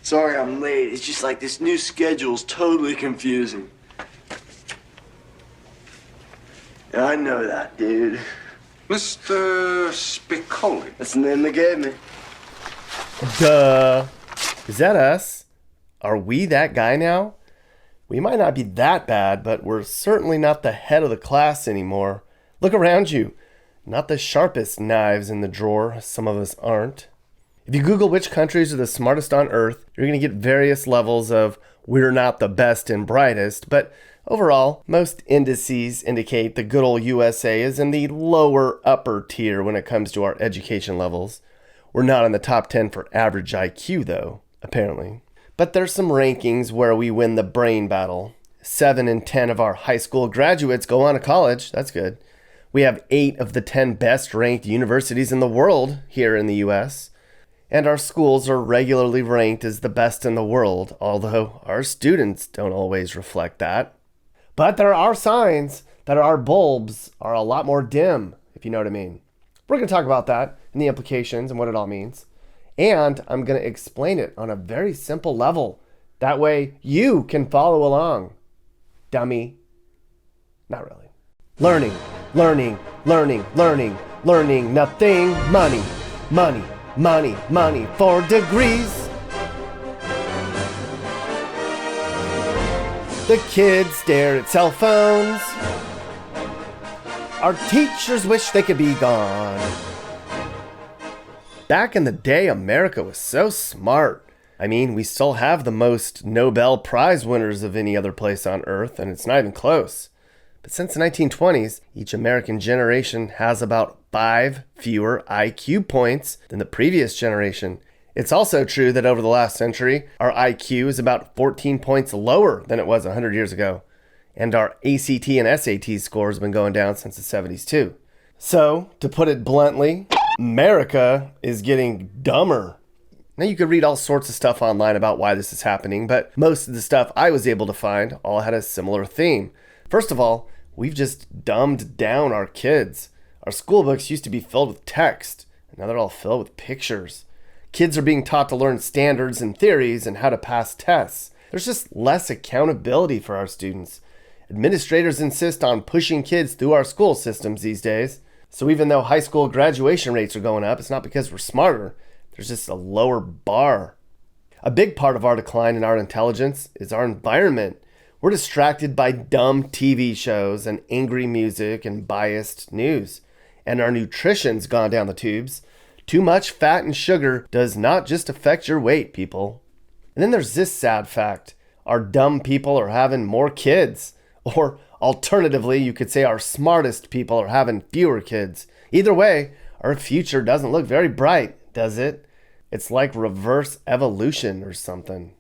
Sorry I'm late. It's just like this new schedule's totally confusing. Yeah, I know that, dude. Mr. Spicoli. That's the name they gave me. Duh. Is that us? Are we that guy now? We might not be that bad, but we're certainly not the head of the class anymore. Look around you. Not the sharpest knives in the drawer. Some of us aren't. If you Google which countries are the smartest on Earth, you're going to get various levels of we're not the best and brightest, but overall, most indices indicate the good old USA is in the lower upper tier when it comes to our education levels. We're not in the top 10 for average IQ though, apparently. But there's some rankings where we win the brain battle. 7 in 10 of our high school graduates go on to college. That's good. We have 8 of the 10 best ranked universities in the world here in the US. And our schools are regularly ranked as the best in the world, although our students don't always reflect that. But there are signs that our bulbs are a lot more dim, if you know what I mean. We're going to talk about that and the implications and what it all means. And I'm going to explain it on a very simple level. That way you can follow along. Dummy. Not really. Learning, learning, learning, learning, learning, nothing, money, money. Money, money for degrees. The kids stare at cell phones. Our teachers wish they could be gone. Back in the day, America was so smart. I mean, we still have the most Nobel Prize winners of any other place on Earth, and it's not even close. But since the 1920s, each American generation has about 5 fewer IQ points than the previous generation. It's also true that over the last century, our IQ is about 14 points lower than it was 100 years ago. And our ACT and SAT scores have been going down since the 70s too. So, to put it bluntly, America is getting dumber. Now you could read all sorts of stuff online about why this is happening, but most of the stuff I was able to find all had a similar theme. First of all, we've just dumbed down our kids. Our school books used to be filled with text, and now they're all filled with pictures. Kids are being taught to learn standards and theories and how to pass tests. There's just less accountability for our students. Administrators insist on pushing kids through our school systems these days. So even though high school graduation rates are going up, it's not because we're smarter. There's just a lower bar. A big part of our decline in our intelligence is our environment. We're distracted by dumb TV shows and angry music and biased news. And our nutrition's gone down the tubes. Too much fat and sugar does not just affect your weight, people. And then there's this sad fact. Our dumb people are having more kids. Or alternatively, you could say our smartest people are having fewer kids. Either way, our future doesn't look very bright, does it? It's like reverse evolution or something.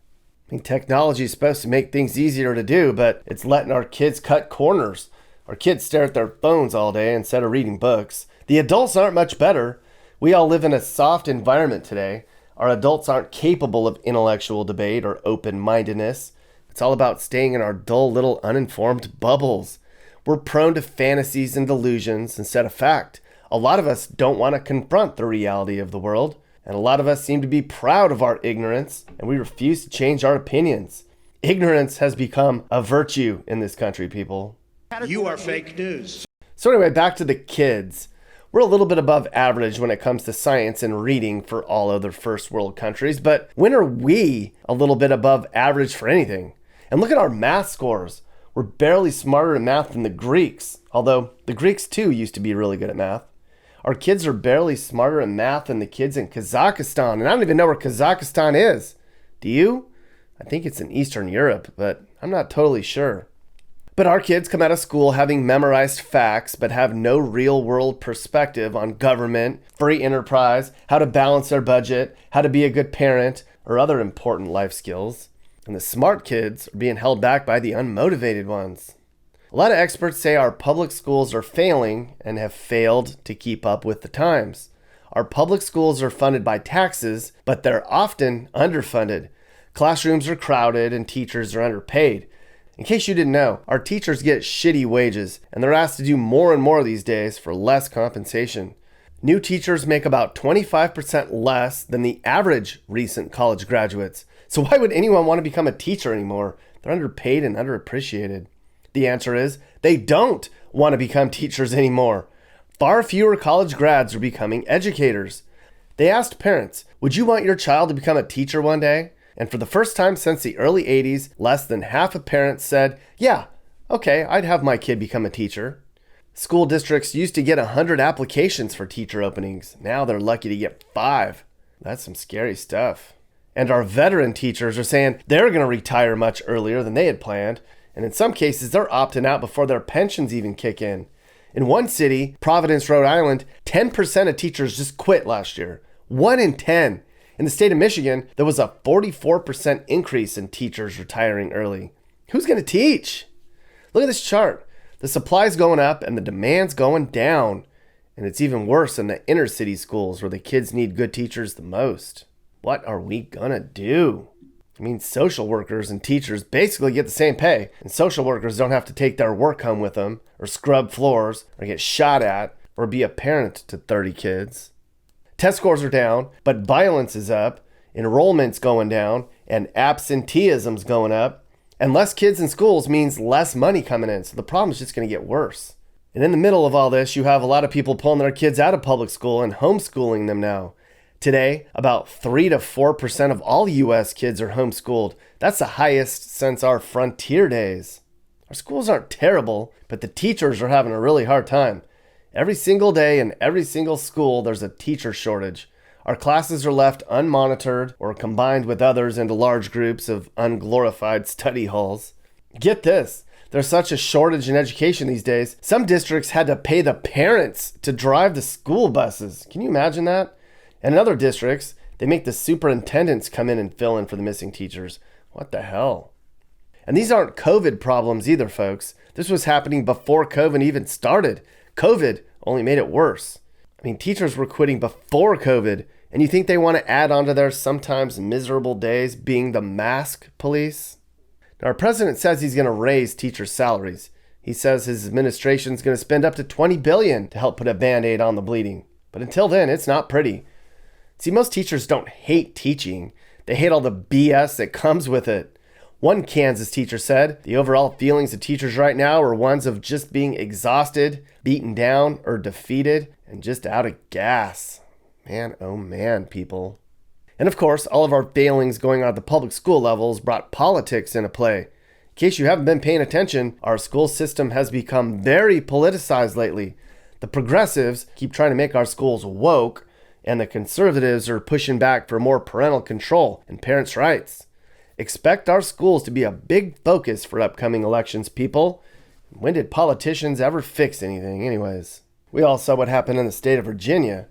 I mean, technology is supposed to make things easier to do, but it's letting our kids cut corners. Our kids stare at their phones all day instead of reading books. The adults aren't much better. We all live in a soft environment today. Our adults aren't capable of intellectual debate or open-mindedness. It's all about staying in our dull little uninformed bubbles. We're prone to fantasies and delusions instead of fact. A lot of us don't want to confront the reality of the world. And a lot of us seem to be proud of our ignorance, and we refuse to change our opinions. Ignorance has become a virtue in this country, people. You are fake news. So anyway, back to the kids. We're a little bit above average when it comes to science and reading for all other first world countries, but when are we a little bit above average for anything? And look at our math scores. We're barely smarter in math than the Greeks, although the Greeks too used to be really good at math. Our kids are barely smarter in math than the kids in Kazakhstan, and I don't even know where Kazakhstan is. Do you? I think it's in Eastern Europe, but I'm not totally sure. But our kids come out of school having memorized facts, but have no real-world perspective on government, free enterprise, how to balance their budget, how to be a good parent, or other important life skills. And the smart kids are being held back by the unmotivated ones. A lot of experts say our public schools are failing and have failed to keep up with the times. Our public schools are funded by taxes, but they're often underfunded. Classrooms are crowded and teachers are underpaid. In case you didn't know, our teachers get shitty wages and they're asked to do more and more these days for less compensation. New teachers make about 25% less than the average recent college graduates. So why would anyone want to become a teacher anymore? They're underpaid and underappreciated. The answer is they don't want to become teachers anymore. Far fewer college grads are becoming educators. They asked parents, would you want your child to become a teacher one day? And for the first time since the early 80s, less than half of parents said, yeah, okay, I'd have my kid become a teacher. School districts used to get 100 applications for teacher openings. Now they're lucky to get 5. That's some scary stuff. And our veteran teachers are saying they're going to retire much earlier than they had planned. And in some cases, they're opting out before their pensions even kick in. In one city, Providence, Rhode Island, 10% of teachers just quit last year. 1 in 10. In the state of Michigan, there was a 44% increase in teachers retiring early. Who's going to teach? Look at this chart. The supply's going up and the demand's going down. And it's even worse in the inner city schools where the kids need good teachers the most. What are we gonna do? I mean, social workers and teachers basically get the same pay, and social workers don't have to take their work home with them, or scrub floors, or get shot at, or be a parent to 30 kids. Test scores are down, but violence is up, enrollment's going down, and absenteeism's going up, and less kids in schools means less money coming in, so the problem's just gonna get worse. And in the middle of all this, you have a lot of people pulling their kids out of public school and homeschooling them now. Today, about 3 to 4% of all U.S. kids are homeschooled. That's the highest since our frontier days. Our schools aren't terrible, but the teachers are having a really hard time. Every single day in every single school, there's a teacher shortage. Our classes are left unmonitored or combined with others into large groups of unglorified study halls. Get this. There's such a shortage in education these days. Some districts had to pay the parents to drive the school buses. Can you imagine that? And in other districts, they make the superintendents come in and fill in for the missing teachers. What the hell? And these aren't COVID problems either, folks. This was happening before COVID even started. COVID only made it worse. I mean, teachers were quitting before COVID, and you think they want to add on to their sometimes miserable days being the mask police? Now, our president says he's going to raise teachers' salaries. He says his administration is going to spend up to $20 billion to help put a Band-Aid on the bleeding. But until then, it's not pretty. See, most teachers don't hate teaching. They hate all the BS that comes with it. One Kansas teacher said, the overall feelings of teachers right now are ones of just being exhausted, beaten down, or defeated, and just out of gas. Man, oh man, people. And of course, all of our failings going on at the public school levels brought politics into play. In case you haven't been paying attention, our school system has become very politicized lately. The progressives keep trying to make our schools woke, and the conservatives are pushing back for more parental control and parents' rights. Expect our schools to be a big focus for upcoming elections, people. When did politicians ever fix anything anyways? We all saw what happened in the state of Virginia.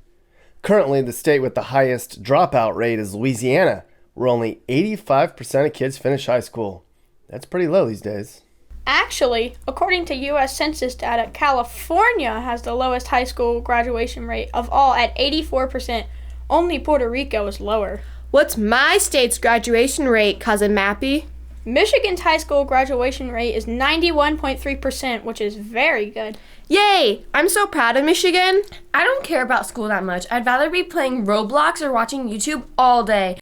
Currently, the state with the highest dropout rate is Louisiana, where only 85% of kids finish high school. That's pretty low these days. Actually, according to U.S. Census data, California has the lowest high school graduation rate of all at 84%. Only Puerto Rico is lower. What's my state's graduation rate, Cousin Mappy? Michigan's high school graduation rate is 91.3%, which is very good. Yay! I'm so proud of Michigan. I don't care about school that much. I'd rather be playing Roblox or watching YouTube all day.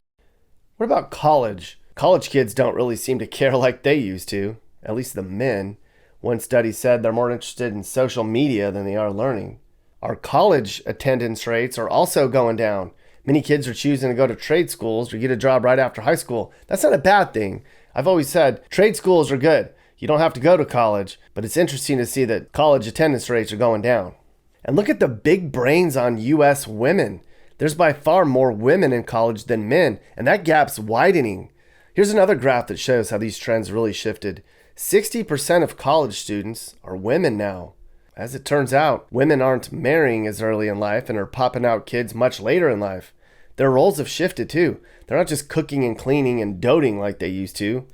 What about college? College kids don't really seem to care like they used to. At least the men. One study said they're more interested in social media than they are learning. Our college attendance rates are also going down. Many kids are choosing to go to trade schools or get a job right after high school. That's not a bad thing. I've always said trade schools are good. You don't have to go to college, but it's interesting to see that college attendance rates are going down. And look at the big brains on U.S. women. There's by far more women in college than men, and that gap's widening. Here's another graph that shows how these trends really shifted. 60% of college students are women now. As it turns out, women aren't marrying as early in life and are popping out kids much later in life. Their roles have shifted too. They're not just cooking and cleaning and doting like they used to.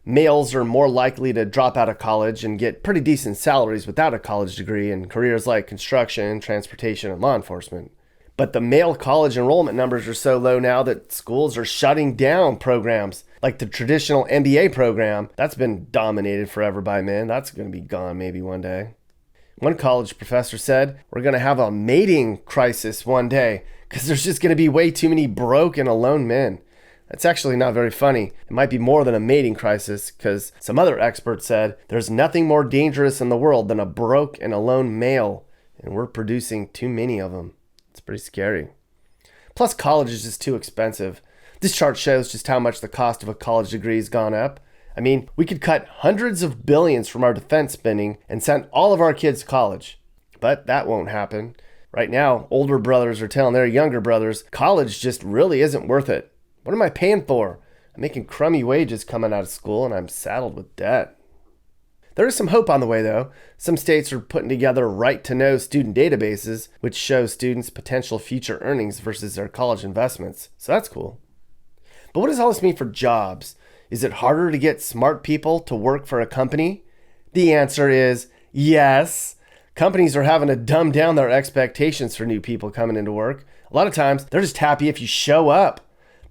Males are more likely to drop out of college and get pretty decent salaries without a college degree in careers like construction, transportation, and law enforcement. But the male college enrollment numbers are so low now that schools are shutting down programs. Like the traditional MBA program, that's been dominated forever by men. That's going to be gone maybe one day. One college professor said, we're going to have a mating crisis one day because there's just going to be way too many broke and alone men. That's actually not very funny. It might be more than a mating crisis because some other experts said there's nothing more dangerous in the world than a broke and alone male, and we're producing too many of them. It's pretty scary. Plus, college is just too expensive. This chart shows just how much the cost of a college degree has gone up. I mean, we could cut hundreds of billions from our defense spending and send all of our kids to college. But that won't happen. Right now, older brothers are telling their younger brothers, college just really isn't worth it. What am I paying for? I'm making crummy wages coming out of school and I'm saddled with debt. There is some hope on the way though. Some states are putting together right-to-know student databases, which show students' potential future earnings versus their college investments. So that's cool. But what does all this mean for jobs? Is it harder to get smart people to work for a company? The answer is yes. Companies are having to dumb down their expectations for new people coming into work. A lot of times, they're just happy if you show up.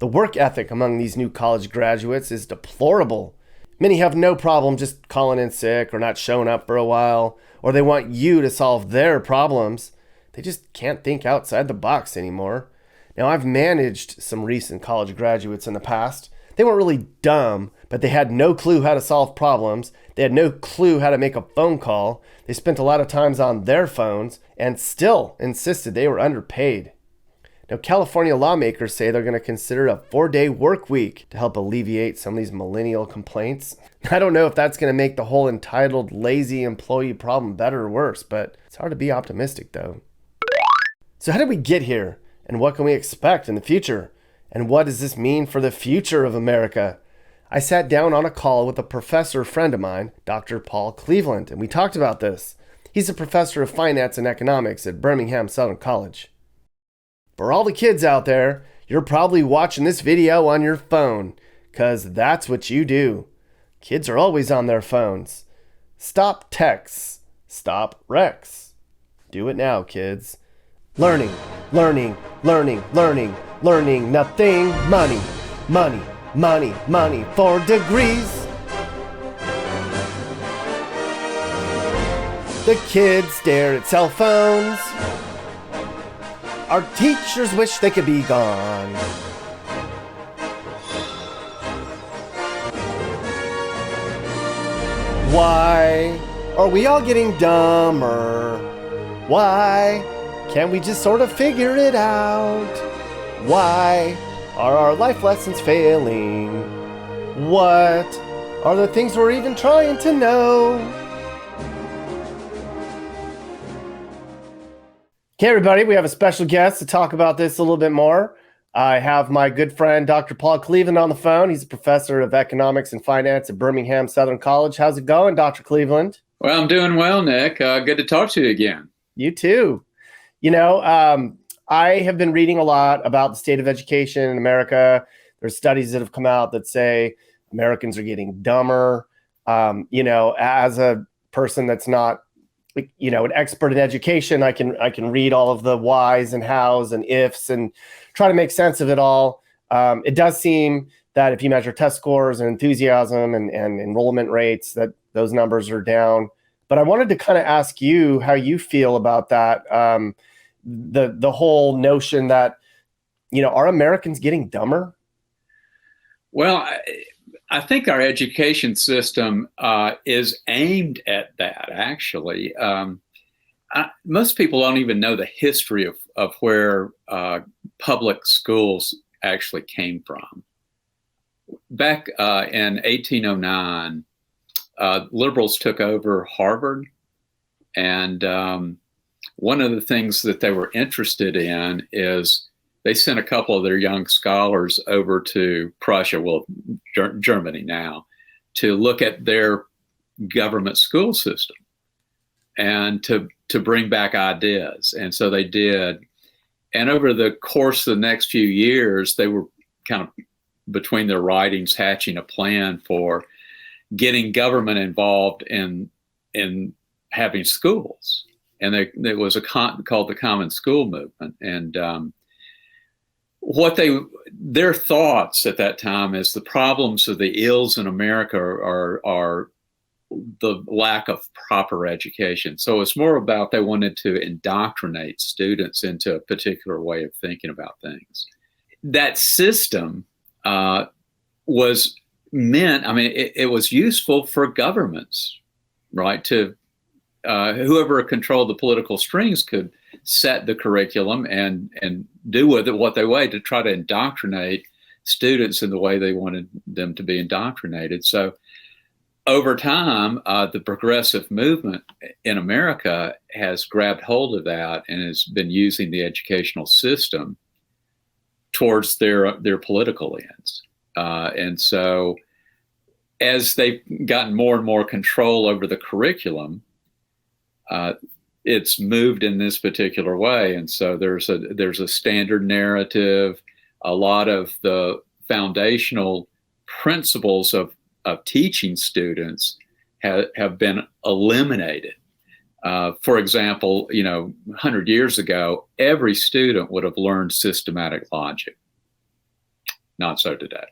The work ethic among these new college graduates is deplorable. Many have no problem just calling in sick or not showing up for a while, or they want you to solve their problems. They just can't think outside the box anymore. Now, I've managed some recent college graduates in the past. They weren't really dumb, but they had no clue how to solve problems. They had no clue how to make a phone call. They spent a lot of times on their phones and still insisted they were underpaid. Now, California lawmakers say they're going to consider a 4-day work week to help alleviate some of these millennial complaints. I don't know if that's going to make the whole entitled, lazy employee problem better or worse, but it's hard to be optimistic though. So how did we get here? And what can we expect in the future? And what does this mean for the future of America? I sat down on a call with a professor friend of mine, Dr. Paul Cleveland, and we talked about this. He's a professor of finance and economics at Birmingham Southern College. For all the kids out there, you're probably watching this video on your phone, because that's what you do. Kids are always on their phones. Stop texts. Stop wrecks. Do it now, kids. Learning, learning, learning, learning, learning nothing. Money, money, money, money for degrees. The kids stare at cell phones. Our teachers wish they could be gone. Why are we all getting dumber? Why can't we just sort of figure it out? Why are our life lessons failing? What are the things we're even trying to know? Okay, everybody, we have a special guest to talk about this a little bit more. I have my good friend, Dr. Paul Cleveland, on the phone. He's a professor of economics and finance at Birmingham Southern College. How's it going, Dr. Cleveland? Well, I'm doing well, Nick. Good to talk to you again. You too. You know, I have been reading a lot about the state of education in America. There's studies that have come out that say Americans are getting dumber. You know, as a person that's not, you know, an expert in education, I can read all of the whys and hows and ifs and try to make sense of it all. It does seem that if you measure test scores and enthusiasm and enrollment rates, that those numbers are down. But I wanted to kind of ask you how you feel about that. The whole notion that, you know, are Americans getting dumber? Well, I think our education system is aimed at that, actually. Most people don't even know the history of where public schools actually came from. Back in 1809, liberals took over Harvard, and one of the things that they were interested in is they sent a couple of their young scholars over to Prussia, well, Germany now, to look at their government school system and to bring back ideas. And so they did. And over the course of the next few years, they were kind of, between their writings, hatching a plan for getting government involved in having schools. And there was called the Common School Movement. And their thoughts at that time is the problems of the ills in America are the lack of proper education. So it's more about they wanted to indoctrinate students into a particular way of thinking about things. That system was meant, I mean, it was useful for governments, right? To whoever controlled the political strings could set the curriculum and do with it what they wanted to try to indoctrinate students in the way they wanted them to be indoctrinated. So over time, the progressive movement in America has grabbed hold of that and has been using the educational system towards their political ends. And so as they've gotten more and more control over the curriculum, it's moved in this particular way. And so there's a standard narrative. A lot of the foundational principles of teaching students have been eliminated. For example, 100 years ago, every student would have learned systematic logic. Not so today.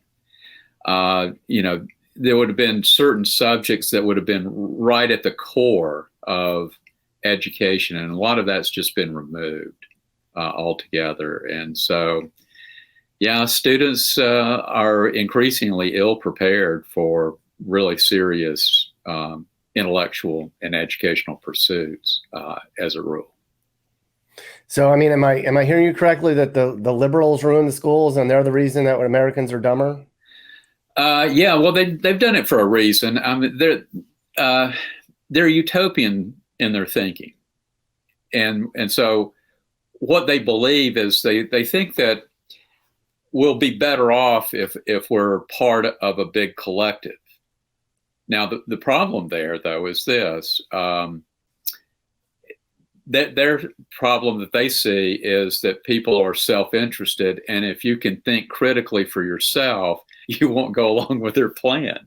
There would have been certain subjects that would have been right at the core of education, and a lot of that's just been removed altogether. And so, yeah, students are increasingly ill prepared for really serious intellectual and educational pursuits as a rule. So, I mean, am I hearing you correctly that the liberals ruin the schools and they're the reason that Americans are dumber? Yeah, well, they've done it for a reason. I mean, they're utopian in their thinking, and so what they believe is they think that we'll be better off if we're part of a big collective. Now, the problem there, though, is this. That their problem that they see is that people are self-interested, and if you can think critically for yourself, you won't go along with their plan.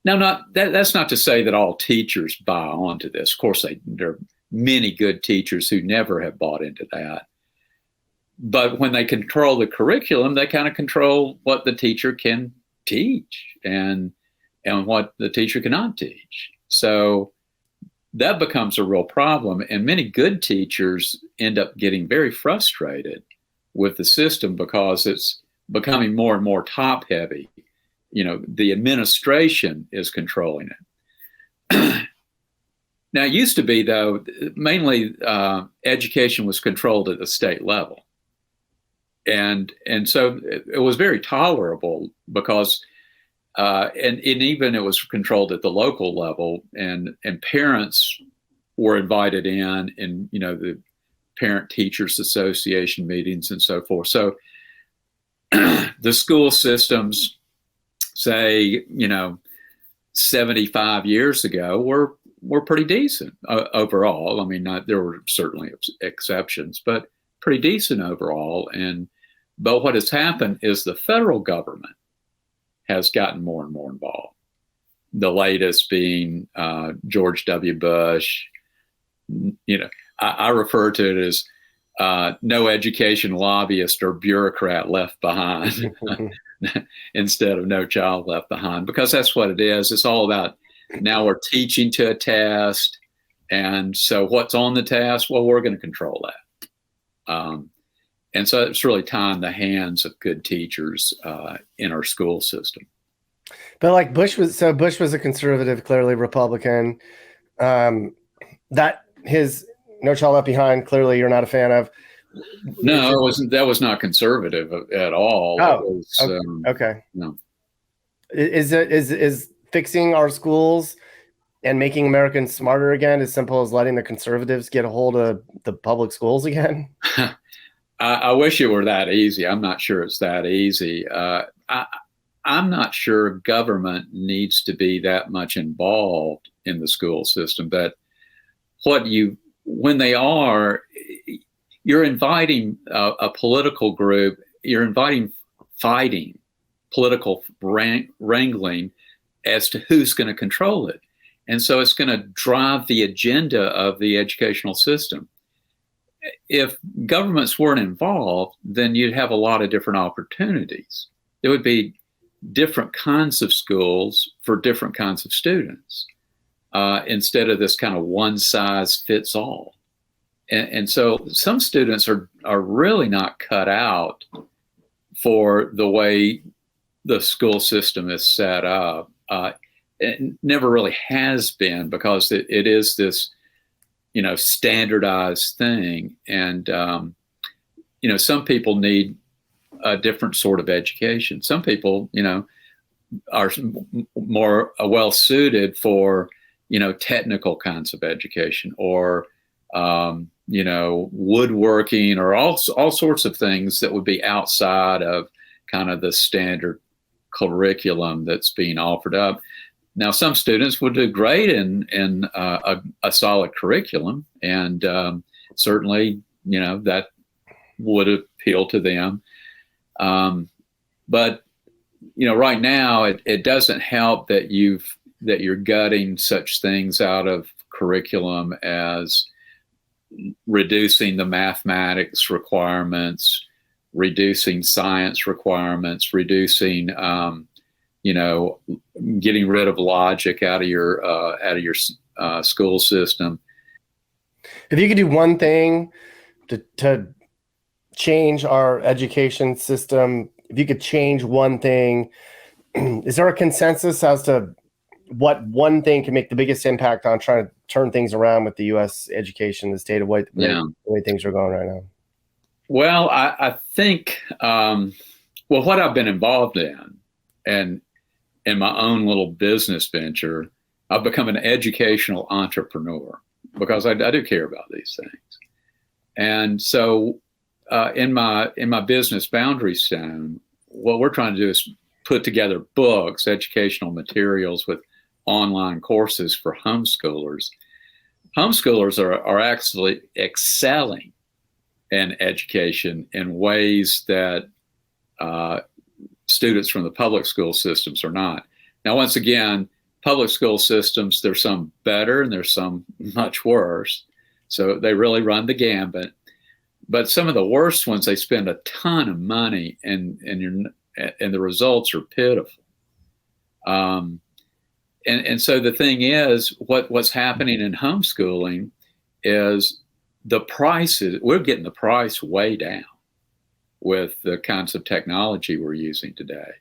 Now, that's not to say that all teachers buy onto this. Of course, there are many good teachers who never have bought into that. But when they control the curriculum, they kind of control what the teacher can teach and what the teacher cannot teach. So that becomes a real problem. And many good teachers end up getting very frustrated with the system because it's becoming more and more top heavy. The administration is controlling it. Now, it used to be, though, mainly education was controlled at the state level. And so it was very tolerable because, and even it was controlled at the local level, and parents were invited in the Parent Teachers Association meetings and so forth. So the school systems, say, 75 years ago were pretty decent overall. I mean, there were certainly exceptions, but pretty decent overall. But what has happened is the federal government has gotten more and more involved. The latest being George W. Bush. I refer to it as no education lobbyist or bureaucrat left behind instead of no child left behind, because that's what it is. It's all about now we're teaching to a test. And so what's on the test? Well, we're going to control that. And so it's really tying the hands of good teachers in our school system. But like Bush was a conservative, clearly Republican. That his No Child Left Behind, clearly you're not a fan of. No, it wasn't. That was not conservative at all. Oh, okay. No. Is fixing our schools and making Americans smarter again as simple as letting the conservatives get a hold of the public schools again? I wish it were that easy. I'm not sure it's that easy. I'm not sure government needs to be that much involved in the school system, but when they are, you're inviting a political group, you're inviting fighting, political wrangling as to who's going to control it. And so it's going to drive the agenda of the educational system. If governments weren't involved, then you'd have a lot of different opportunities. There would be different kinds of schools for different kinds of students. instead of this kind of one size fits all. And so some students are really not cut out for the way the school system is set up. It never really has been, because it is this, standardized thing. And, some people need a different sort of education. Some people, are more well suited for, technical kinds of education, or, woodworking, or all sorts of things that would be outside of kind of the standard curriculum that's being offered up. Now, some students would do great in a solid curriculum, and certainly, that would appeal to them. But right now, it doesn't help that you're gutting such things out of curriculum as reducing the mathematics requirements, reducing science requirements, reducing getting rid of logic out of your school system. If you could do one thing to change our education system, if you could change one thing, is there a consensus as to what one thing can make the biggest impact on trying to turn things around with the U.S. education, the state of the way things are going right now? Well, I think, what I've been involved in, and in my own little business venture, I've become an educational entrepreneur, because I do care about these things. And so in my business boundary stone, what we're trying to do is put together books, educational materials with online courses for homeschoolers. Homeschoolers are actually excelling in education in ways that students from the public school systems are not. Now, once again, public school systems, there's some better and there's some much worse. So they really run the gambit. But some of the worst ones, they spend a ton of money, and the results are pitiful. And so the thing is, what's happening in homeschooling is we're getting the price way down with the kinds of technology we're using today.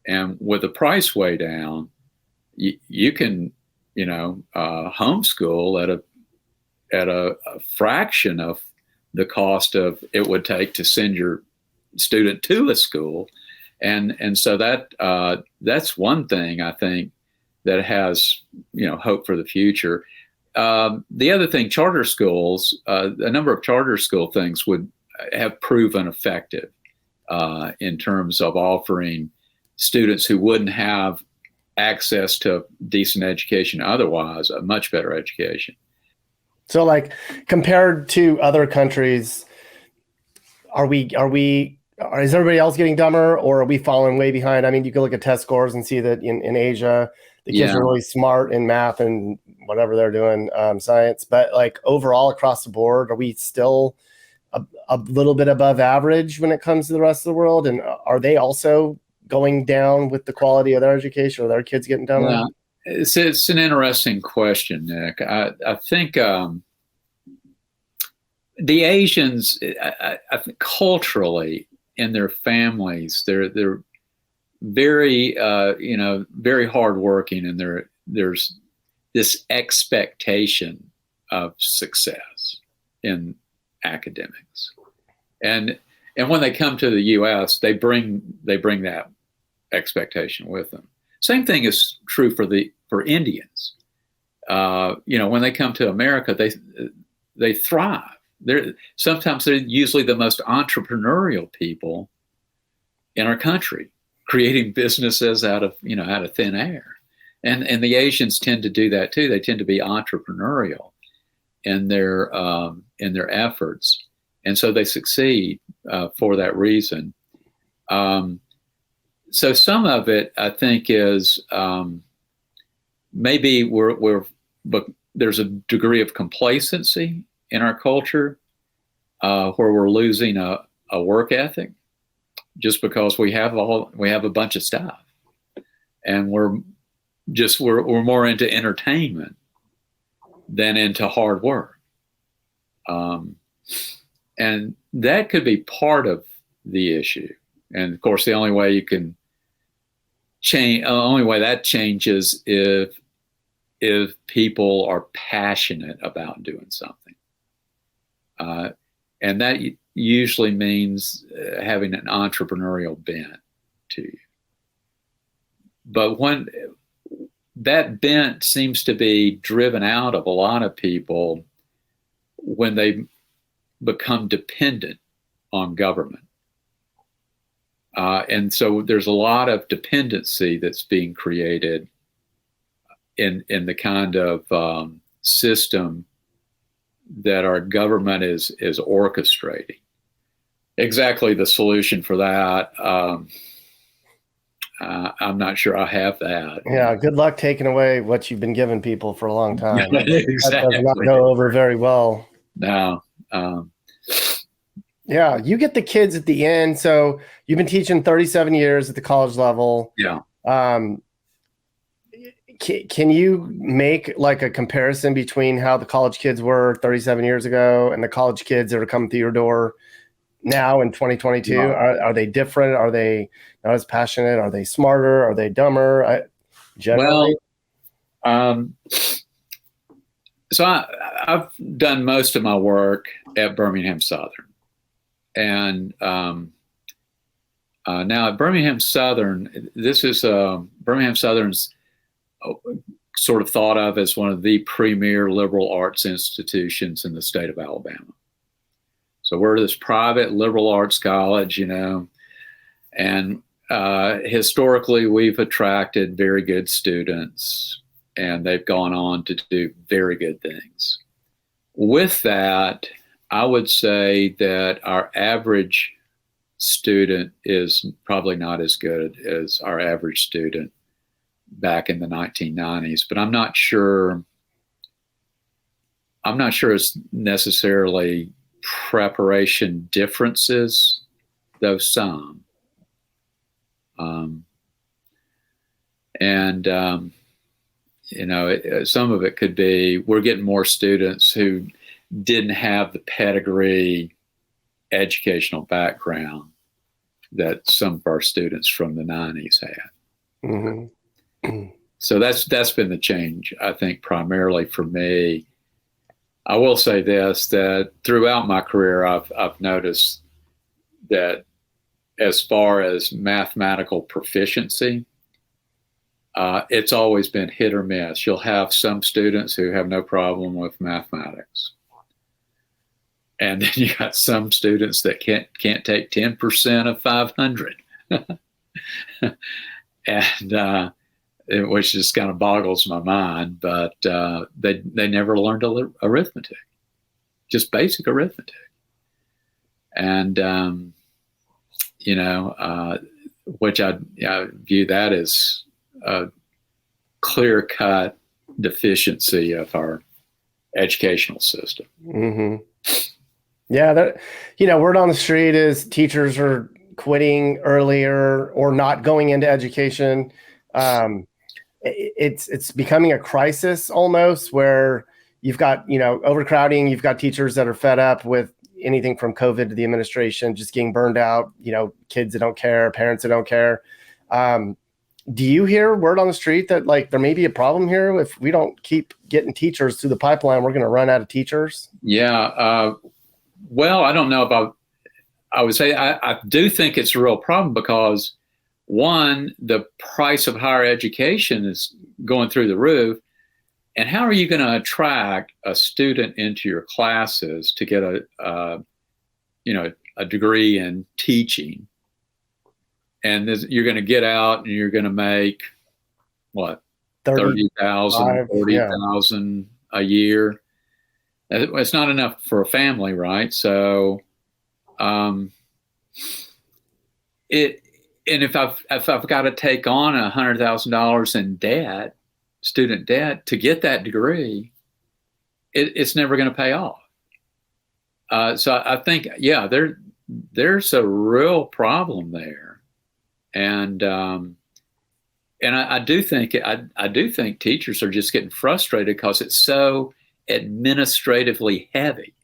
And with the price way down, you can, homeschool at a fraction of the cost of it would take to send your student to a school. And so that's one thing I think that has, hope for the future. The other thing, charter schools, a number of charter school things would have proven effective in terms of offering students who wouldn't have access to decent education otherwise a much better education. So, like, compared to other countries, is everybody else getting dumber, or are we falling way behind? I mean, you can look at test scores and see that in Asia, the kids are really smart in math and whatever they're doing, science. But like overall across the board, are we still a little bit above average when it comes to the rest of the world? And are they also going down with the quality of their education? Are their kids getting dumber? Yeah. It's an interesting question, Nick. I think the Asians, I think culturally in their families, they're very very hardworking, and there's this expectation of success in academics, and when they come to the U.S., they bring that expectation with them. Same thing is true for Indians. When they come to America, they thrive. Sometimes they're usually the most entrepreneurial people in our country, creating businesses out of thin air. And the Asians tend to do that too. They tend to be entrepreneurial in their efforts, and so they succeed for that reason. So some of it, I think, is maybe but there's a degree of complacency in our culture where we're losing a work ethic just because we have a bunch of stuff, and we're more into entertainment than into hard work. And that could be part of the issue. And of course, the only way you can change, only way that changes if people are passionate about doing something. And that usually means having an entrepreneurial bent to you. But when that bent seems to be driven out of a lot of people when they become dependent on government. And so there's a lot of dependency that's being created in the kind of system that our government is orchestrating. Exactly the solution for that, I'm not sure I have that. Yeah, good luck taking away what you've been giving people for a long time. Exactly. That does not go over very well. No. Yeah, you get the kids at the end. So you've been teaching 37 years at the college level. Yeah. Can you make like a comparison between how the college kids were 37 years ago and the college kids that are coming through your door now in 2022? Yeah. Are they different? Are they not as passionate? Are they smarter? Are they dumber? Generally? Well, so I've done most of my work at Birmingham Southern. And now at Birmingham Southern, this is Birmingham Southern's sort of thought of as one of the premier liberal arts institutions in the state of Alabama. So we're this private liberal arts college, and historically we've attracted very good students, and they've gone on to do very good things. With that, I would say that our average student is probably not as good as our average student back in the 1990s, but I'm not sure it's necessarily preparation differences, though some. Some of it could be we're getting more students who didn't have the pedigree educational background that some of our students from the 90s had. Mm-hmm. So that's been the change, I think, primarily for me. I will say this, that throughout my career, I've noticed that as far as mathematical proficiency, it's always been hit or miss. You'll have some students who have no problem with mathematics. And then you got some students that can't take 10% of 500. And which just kind of boggles my mind, but they never learned arithmetic, just basic arithmetic. And, which I view that as a clear-cut deficiency of our educational system. Mm-hmm. Yeah, word on the street is teachers are quitting earlier or not going into education. It's becoming a crisis almost, where you've got, overcrowding. You've got teachers that are fed up with anything from COVID to the administration, just getting burned out, kids that don't care, parents that don't care. Do you hear word on the street that like there may be a problem here? If we don't keep getting teachers through the pipeline, we're going to run out of teachers? Yeah. Well, I don't know about, I would say I do think it's a real problem because one, the price of higher education is going through the roof. And how are you going to attract a student into your classes to get a degree in teaching? And you're going to get out and you're going to make what, 30,000, 40,000 a year. It's not enough for a family, right? So, and if I've got to take on $100,000 in debt, student debt, to get that degree, it's never going to pay off. So I think, there's a real problem there, and I do think teachers are just getting frustrated because it's so administratively heavy.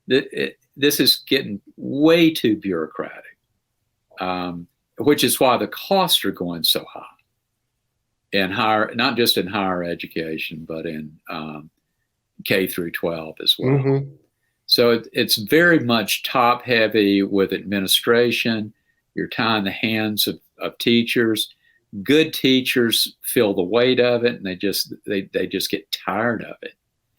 This is getting way too bureaucratic, which is why the costs are going so high in higher, not just in higher education, but in K through 12 as well. Mm-hmm. So it's very much top heavy with administration. You're tying the hands of teachers. Good teachers feel the weight of it, and they just get tired of it.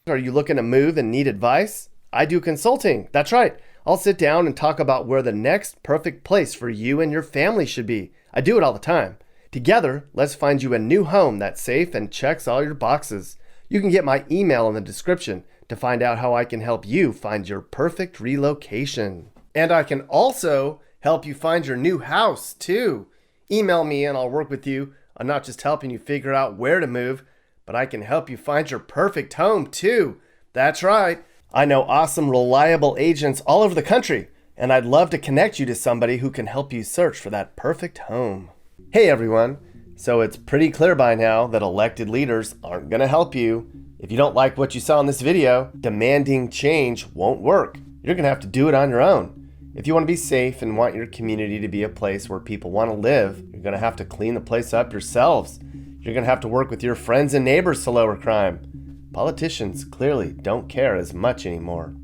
Are you looking to move and need advice? I do consulting. That's right. I'll sit down and talk about where the next perfect place for you and your family should be. I do it all the time. Together, let's find you a new home that's safe and checks all your boxes. You can get my email in the description to find out how I can help you find your perfect relocation. And I can also help you find your new house too. Email me and I'll work with you on not just helping you figure out where to move, but I can help you find your perfect home too. That's right. I know awesome, reliable agents all over the country, and I'd love to connect you to somebody who can help you search for that perfect home. Hey everyone. So it's pretty clear by now that elected leaders aren't going to help you. If you don't like what you saw in this video, demanding change won't work. You're going to have to do it on your own. If you want to be safe and want your community to be a place where people want to live, you're going to have to clean the place up yourselves. You're going to have to work with your friends and neighbors to lower crime. Politicians clearly don't care as much anymore.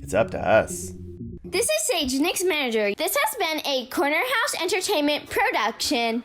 It's up to us. This is Sage, Nick's manager. This has been a Corner House Entertainment production.